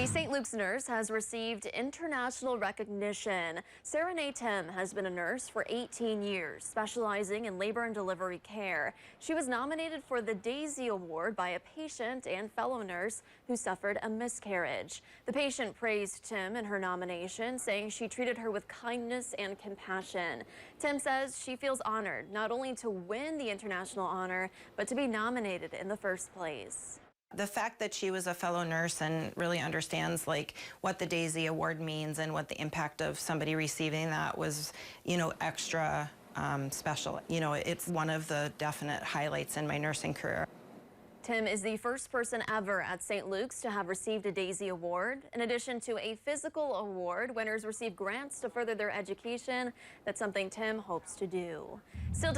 A St. Luke's nurse has received international recognition. Serenay Tim has been a nurse for 18 years, specializing in labor and delivery care. She was nominated for the Daisy Award by a patient and fellow nurse who suffered a miscarriage. The patient praised Tim in her nomination, saying she treated her with kindness and compassion. Tim says she feels honored not only to win the international honor, but to be nominated in the first place. The fact that she was a fellow nurse and really understands what the Daisy Award means and what the impact of somebody receiving that was, extra special. It's one of the definite highlights in my nursing career. Tim is the first person ever at St. Luke's to have received a Daisy Award. In addition to a physical award, winners receive grants to further their education. That's something Tim hopes to do. Still